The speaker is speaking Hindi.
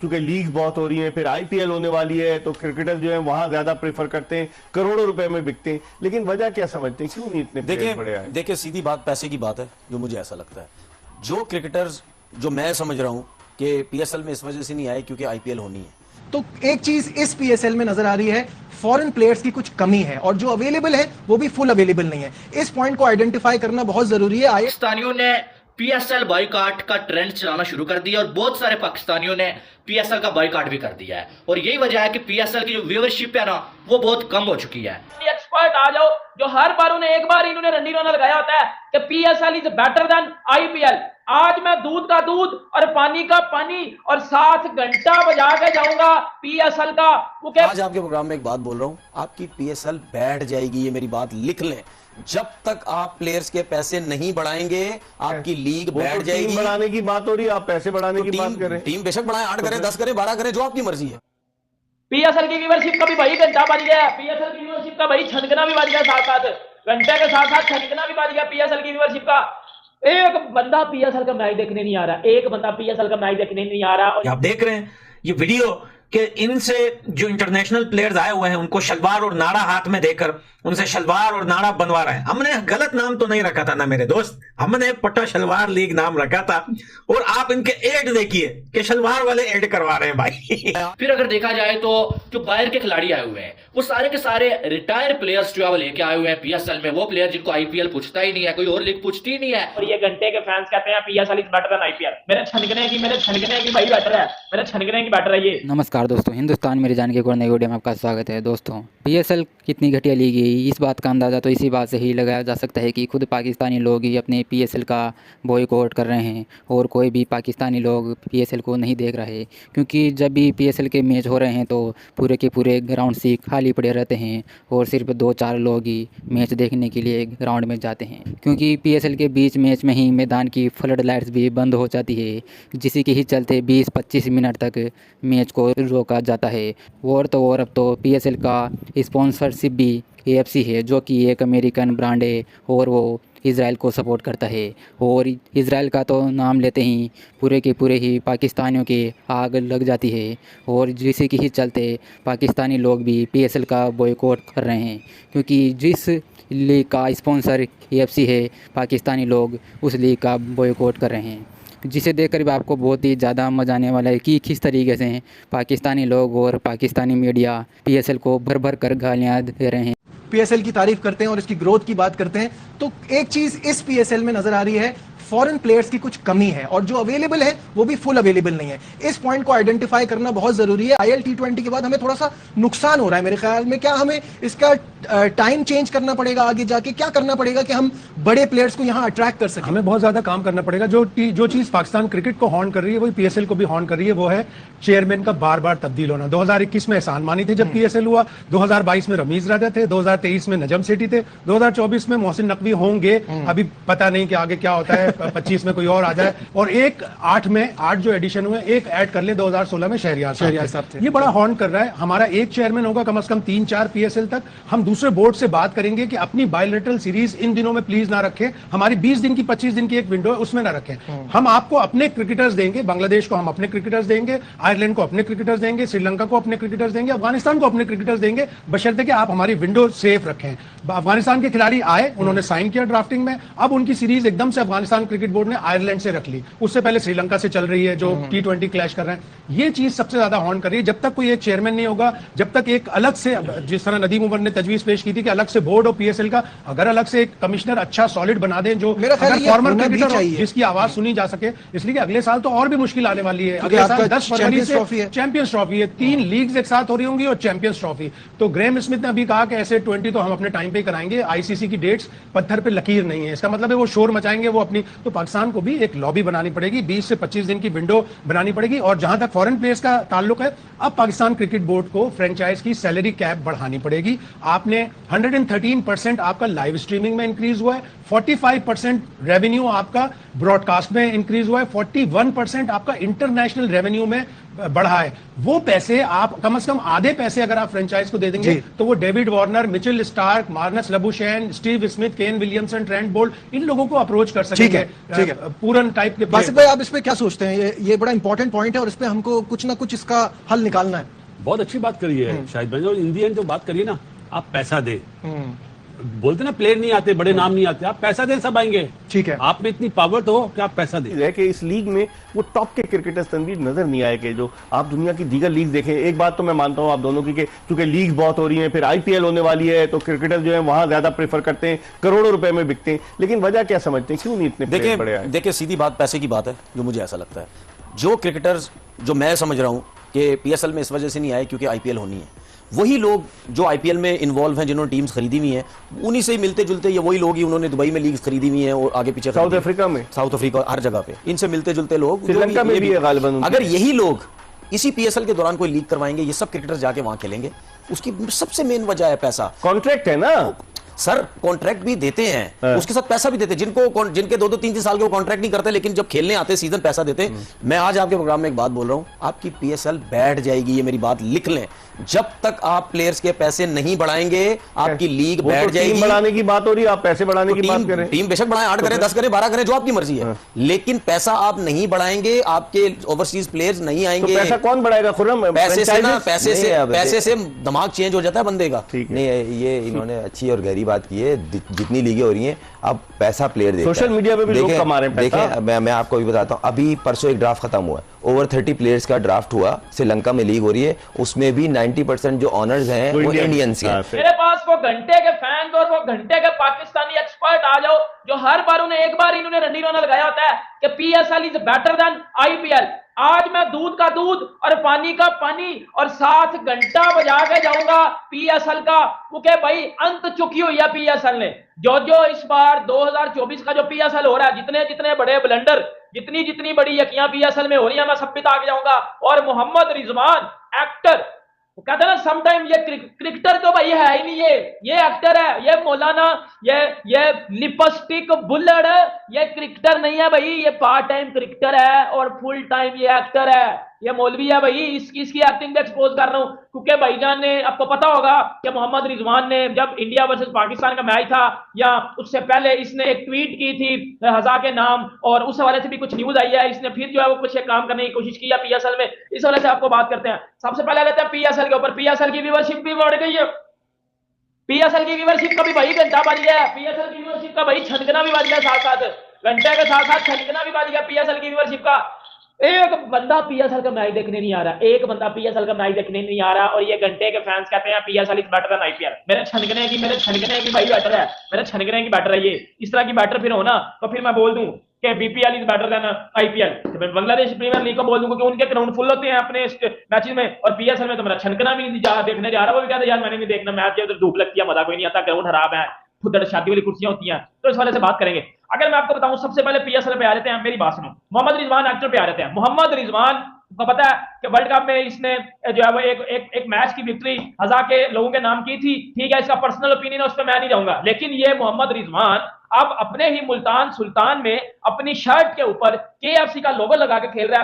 क्योंकि लीग बहुत हो रही है, फिर आईपीएल होने वाली है, तो क्रिकेटर जो है वहां ज्यादा प्रेफर करते हैं, करोड़ों रुपए में बिकते हैं। लेकिन वजह क्या समझते हैं, क्यों नहीं इतने प्लेयर बड़े आए? देखिए सीधी बात पैसे की बात है, जो मुझे ऐसा लगता है। जो क्रिकेटर्स जो मैं समझ रहा हूं कि पीएसएल में इस वजह से नहीं आए क्योंकि आईपीएल होनी है। तो एक चीज इस पीएसएल में नजर आ रही है, फॉरेन प्लेयर्स की कुछ कमी है और जो अवेलेबल है वो भी फुल अवेलेबल नहीं है। इस पॉइंट को आइडेंटिफाई करना बहुत जरूरी है। पाकिस्तानियों ने पीएसएल बॉयकॉट का ट्रेंड चलाना शुरू कर दिया और बहुत सारे पाकिस्तानियों ने पीएसएल का बॉयकॉट भी कर दिया है और यही वजह है कि पीएसएल की जो व्यूअरशिप है ना वो बहुत कम हो चुकी है। एक्सपर्ट आ जाओ जो हर बार उन्हें एक बार इन्होंने रंडीरों ने लगाया होता है कि PSL is better than IPL. आज मैं दूध का दूध और पानी का पानी और 7 घंटा बजा के जाऊंगा पीएसएल का। आज आपके प्रोग्राम में एक बात बोल रहा हूं, आपकी पीएसएल बैठ जाएगी, ये मेरी बात लिख लें। जब तक आप प्लेयर्स के पैसे नहीं बढ़ाएंगे आपकी लीग बैठ जाएगी। टीम बढ़ाने की बात हो रही है, आप पैसे बढ़ाने की बात करें। टीम बेशक बढ़ाएं, 8 करें, 10 करें, 12 करें, जो आपकी मर्जी है। पीएसएल की व्यूअरशिप का भी भाई घंटा बज गया, पीएसएल की व्यूअरशिप का भाई छनकना भी बज गया, साथ साथ घंटे के साथ साथ छनकना भी बज गया पीएसएल की व्यूअरशिप का। एक बंदा पीएसएल का मैच देखने नहीं आ रहा, एक बंदा पीएसएल का मैच देखने नहीं आ रहा। और आप देख रहे हैं ये वीडियो कि इनसे जो इंटरनेशनल प्लेयर्स आए हुए हैं उनको शलवार और नाड़ा हाथ में देकर उनसे शलवार और नाड़ा बनवा रहे हैं। हमने गलत नाम तो नहीं रखा था ना मेरे दोस्त, हमने पट्टा शलवार लीग नाम रखा था और आप इनके एड देखिए कि शलवार वाले एड करवा रहे हैं भाई। फिर अगर देखा जाए तो जो बाहर के खिलाड़ी आए हुए हैं वो सारे के सारे रिटायर्ड प्लेयर्स जो है लेके आए हुए हैं पीएसएल में। वो प्लेयर जिनको आईपीएल पूछता ही नहीं है, कोई और लीग पूछती ही नहीं है। और ये घंटे के फैंस कहते हैं PSL is better than IPL. मेरे छनकने की भाई बेटर है, मेरे छनकने की बेटर है ये। नमस्कार दोस्तों, हिंदुस्तान मेरी जान के एक और नई वीडियो में आपका स्वागत है। दोस्तों पीएसएल कितनी घटिया लीग है, इस बात का अंदाज़ा तो इसी बात से ही लगाया जा सकता है कि खुद पाकिस्तानी लोग ही अपने पीएसएल का बॉयकॉट कर रहे हैं और कोई भी पाकिस्तानी लोग पीएसएल को नहीं देख रहे। क्योंकि जब भी पीएसएल के मैच हो रहे हैं तो पूरे के पूरे ग्राउंड से खाली पड़े रहते हैं और सिर्फ 2-4 लोग ही मैच देखने के लिए ग्राउंड में जाते हैं। क्योंकि पीएसएल के बीच मैच में ही मैदान की फ्लड लाइट्स भी बंद हो जाती है, जिसी के ही चलते 20-25 मिनट तक मैच को रोका जाता है। और तो और अब तो पीएसएल का स्पॉन्सरशिप भी एएफसी है, जो कि एक अमेरिकन ब्रांड है और वो इज़राइल को सपोर्ट करता है। और इज़राइल का तो नाम लेते ही पूरे के पूरे ही पाकिस्तानियों के आग लग जाती है और जिसी के ही चलते पाकिस्तानी लोग भी पीएसएल का बॉयकॉट कर रहे हैं। क्योंकि जिस लीग का स्पॉन्सर एएफसी है, पाकिस्तानी लोग उस लीग का बॉयकॉट कर रहे हैं, जिसे देखकर भी आपको बहुत ही ज़्यादा मज़ा आने वाला है कि किस तरीके से पाकिस्तानी लोग और पाकिस्तानी मीडिया पीएसएल को भर भर कर गालियाँ दे रहे हैं। पीएसएल की तारीफ करते हैं और इसकी ग्रोथ की बात करते हैं, तो एक चीज इस पीएसएल में नजर आ रही है, फॉरेन प्लेयर्स की कुछ कमी है और जो अवेलेबल है वो भी फुल अवेलेबल नहीं है। इस पॉइंट को आइडेंटिफाई करना बहुत जरूरी है। आईएल T20 के बाद हमें थोड़ा सा नुकसान हो रहा है मेरे ख्याल में। क्या हमें इसका टाइम चेंज करना पड़ेगा, आगे जाके क्या करना पड़ेगा कि हम बड़े प्लेयर्स को यहाँ अट्रैक्ट कर सकें? हमें बहुत ज्यादा काम करना पड़ेगा। जो चीज पाकिस्तान क्रिकेट को हॉर्न कर रही है वही पीएसएल को भी हॉर्न कर रही है, वो है चेयरमैन का बार बार तब्दील होना। 2021 में एहसान मानी थे जब पीएसएल हुआ, 2022 में रमीज राजा थे, 2023 में नजम सेठी थे, 2024 में मोहसिन नकवी होंगे। अभी पता नहीं कि आगे क्या होता है, 25 में कोई और आ जाए। और 8 जो एडिशन हुए, एक ऐड कर ले 2016 में शहरियार साहब थे। ये बड़ा हॉर्न कर रहा है। हमारा एक चेयरमैन होगा कम से कम 3-4 पीएसएल तक। हम दूसरे बोर्ड से बात करेंगे कि अपनी बायलैटरल सीरीज इन दिनों में प्लीज ना रखें। हमारी 20 दिन की 25 दिन की एक विंडो है, उसमें ना रखें। हम आपको अपने क्रिकेटर्स देंगे, बांग्लादेश को हम अपने क्रिकेटर्स देंगे, आयरलैंड को अपने क्रिकेटर्स देंगे, श्रीलंका को अपने क्रिकेटर्स देंगे, अफगानिस्तान को अपने क्रिकेटर्स देंगे, बशर्ते कि आप हमारी विंडो सेफ रखें। अफगानिस्तान के खिलाड़ी आए, उन्होंने साइन किया ड्राफ्टिंग में, अब उनकी सीरीज एकदम से अफगानिस्तान क्रिकेट बोर्ड ने आयरलैंड से रख ली। उससे पहले श्रीलंका से चल रही है जो T20 क्लैश कर रहे हैं। ये चीज सबसे ज्यादा हॉर्न कर रही है। जब तक कोई एक चेयरमैन नहीं होगा, जब तक एक अलग से, जिस तरह नदीम उमर ने तजवीज पेश की थी कि अलग से बोर्ड और पीएसएल का, अगर अलग से एक कमिश्नर अच्छा सॉलिड बना दें जो फॉर्मर क्रिकेटर हो, जिसकी आवाज सुनी जा सके। इसलिए अगले साल तो और भी मुश्किल आने वाली है। अगले साल 10 फरवरी से चैंपियंस ट्रॉफी है, 3 लीग्स एक साथ हो रही होंगी और चैंपियंस ट्रॉफी। तो ग्रेम स्मिथ ने अभी कहा कि ऐसे 20 तो हम अपने टाइम पे कराएंगे। आईसीसी की डेट्स पत्थर पे लकीर नहीं है, इसका मतलब है वो शोर मचाएंगे वो अपनी। तो पाकिस्तान को भी एक लॉबी बनानी पड़ेगी, 20 से 25 दिन की विंडो बनानी पड़ेगी। और जहां तक फॉरेन प्लेयर्स का ताल्लुक है, अब पाकिस्तान क्रिकेट बोर्ड को फ्रेंचाइज की सैलरी कैप बढ़ानी पड़ेगी। आपने 113% आपका लाइव स्ट्रीमिंग में इंक्रीज हुआ है, 45% रेवेन्यू आपका ब्रॉडकास्ट में इंक्रीज हुआ है, 41% आपका इंटरनेशनल रेवेन्यू में बढ़ा है। वो पैसे आप कम से कम आधे पैसे अगर आप फ्रेंचाइज को दे देंगे तो वो David Warner, Mitchell Starc, Marnus Labuschagne, Steve Smith, Kane Williamson, Trent Boult, इन लोगों को अप्रोच कर सकेंगे। ठीक है। पूरन टाइप के बासित भाई, आप इस पे क्या सोचते हैं? ये बड़ा इंपॉर्टेंट पॉइंट है और इस पे हमको कुछ ना कुछ इसका हल निकालना है। बहुत अच्छी बात करी है शाहिद भाई। और इन दी एंड जो बात करिए ना, आप पैसा दे, बोलते ना प्लेयर नहीं आते, बड़े नाम नहीं आते, आप पैसा दे सब आएंगे। ठीक है, आप में इतनी पावर तो हो कि आप पैसा दे। है कि इस लीग में वो टॉप के क्रिकेटर्स तनवीर नजर नहीं आए कि जो आप दुनिया की दीगर लीग देखें। एक बात तो मैं मानता हूं आप दोनों की कि चूंकि लीग बहुत हो रही है, फिर आईपीएल होने वाली है, तो क्रिकेटर जो है वहां ज्यादा प्रेफर करते हैं, करोड़ों रुपए में बिकते हैं। लेकिन वजह क्या समझते हैं, क्यों नहीं इतने प्लेयर बड़े आए? देखिए सीधी बात पैसे की बात है, जो मुझे ऐसा लगता है। जो क्रिकेटर्स, जो मैं समझ रहा हूं कि पीएसएल में इस वजह से नहीं आए क्योंकि आईपीएल होनी है, वही लोग जो आईपीएल में इन्वॉल्व हैं, जिन्होंने टीम्स खरीदी हुई हैं, उन्हीं से ही मिलते जुलते ये वही लोग ही, उन्होंने दुबई में लीग्स खरीदी हुई हैं और आगे पीछे साउथ अफ्रीका में, साउथ अफ्रीका, हर जगह पे इनसे मिलते जुलते लोग, श्रीलंका में भी है गालिबन। अगर यही लोग इसी पीएसएल के दौरान कोई लीग करवाएंगे, ये सब क्रिकेटर्स जाके वहां खेलेंगे, उसकी सबसे मेन वजह है पैसा। कॉन्ट्रैक्ट है ना सर, कॉन्ट्रैक्ट भी देते हैं, उसके साथ पैसा भी देते हैं। जिनके 2-2, 3-3 साल के वो कॉन्ट्रैक्ट नहीं करते, लेकिन जब खेलने आते सीजन पैसा देते। मैं आज आपके प्रोग्राम में एक बात बोल रहा हूं, आपकी पीएसएल बैठ जाएगी, ये मेरी बात लिख लें। जब तक आप प्लेयर्स के पैसे नहीं बढ़ाएंगे, आपकी लीग बैठ जाएगी। टीम बढ़ाने की बात हो रही है, आप पैसे बढ़ाने की बात करें। टीम बेशक बढ़ाएं, 8 करें, 10 करें, 12 करें, जो आपकी मर्जी है, लेकिन पैसा आप नहीं बढ़ाएंगे, आपके ओवरसीज प्लेयर्स नहीं आएंगे। पैसा कौन बढ़ाएगा खुर्रम? पैसे से दिमाग चेंज हो जाता है बंदे का। नहीं, ये इन्होंने अच्छी और गहरी बात की है। जितनी लीगें हो रही हैं, अब पैसा प्लेयर देता है। सोशल मीडिया पे भी लोग कमा रहे हैं पैसा। देखें, मैं आपको भी बताता हूं, अभी परसों एक ड्राफ्ट खत्म हुआ, ओवर 30 प्लेयर्स का ड्राफ्ट हुआ, श्रीलंका में लीग हो रही है, उसमें भी 90% जो ऑनर्स हैं वो इंडियंस हैं। मेरे पास वो घंटे के फैंस और वो घंटे के पाकिस्तानी एक्सपर्ट आ जाओ, जो हर बार एक बार इन्होंने रंडीरोना लगाया होता है कि PSL is better than IPL. आज मैं दूध का दूध और पानी का पानी और 7 घंटा बजा के जाऊंगा पीएसएल का, क्योंकि भाई अंत चुकी हुई है पीएसएल ने। जो इस बार 2024 का जो पीएसएल हो रहा है, जितने बड़े ब्लंडर, जितनी बड़ी यकियां पीएसएल में हो रही है, मैं सब पिता के जाऊंगा। और मोहम्मद रिजवान एक्टर, वो कहते हैं ना समटाइम, ये क्रिकेटर तो भाई है ही नहीं, ये एक्टर है, ये मौलाना, ये लिपस्टिक बुल्लड़, ये क्रिकेटर नहीं है भाई, ये पार्ट टाइम क्रिकेटर है और फुल टाइम ये एक्टर है, ये मौलवी है भाई। इसकी एक्टिंग भी एक्सपोज कर रहा हूं, क्योंकि भाईजान ने, आपको पता होगा कि मोहम्मद रिजवान ने जब इंडिया वर्सेस पाकिस्तान का मैच था, या उससे पहले इसने एक ट्वीट की थी हजा के नाम, और उस हवाले से भी कुछ न्यूज आई है। इसने फिर जो है वो कुछ काम करने की कोशिश की है पीएसएल में, इस हवाले से आपको बात करते हैं। सबसे पहले लेते हैं पीएसएल के ऊपर। पीएसएल की व्यूअरशिप भी बढ़ गई है, पीएसएल की व्यूअरशिप का भी भाई घंटा बज गया है, पीएसएल की व्यूअरशिप का भाई छनकना भी बज गया, साथ घंटे के साथ छनकना भी बज गया पीएसएल की व्यूअरशिप का। एक बंदा पीएसएल का मैच देखने नहीं आ रहा, एक बंदा पीएसएल का मैच देखने नहीं आ रहा, और ये घंटे के फैंस कहते हैं PSL is better than IPL. मेरे छनकने की भाई बैटर है, मेरे छनकने की बैटर है। ये इस तरह की बैटर फिर हो ना, तो फिर मैं बोल दूं कि BPL is better than IPL. मैं बांग्लादेश प्रीमियर लीग को बोल दूंगा कि उनके ग्राउंड फुल होते हैं अपने मैचेस में, और पीएसएल में तो मेरा छनकना भी देखने जा रहा। वो भी कहते यार मैंने नहीं देखना मैच, जब धूप लगती है मजा कोई नहीं आता, ग्राउंड खराब है, खुद शादी वाली कुर्सियां होती हैं, तो इस वाले से बात करेंगे। अगर मैं आपको बताऊं, सबसे पहले पीएसएल पे आ जाते हैं, मेरी बात सुनो, मोहम्मद रिजवान एक्टर पे आ जाते हैं। मोहम्मद रिजवान को पता है कि वर्ल्ड कप में इसने जो है वो एक मैच की विक्ट्री हजा के लोगों के नाम की थी, ठीक है, इसका पर्सनल ओपिनियन है, उस पर मैं नहीं जाऊंगा। लेकिन ये मोहम्मद रिजवान अब अपने ही मुल्तान सुल्तान में अपनी शर्ट के ऊपर केएफसी का लोगो लगा के खेल रहा है।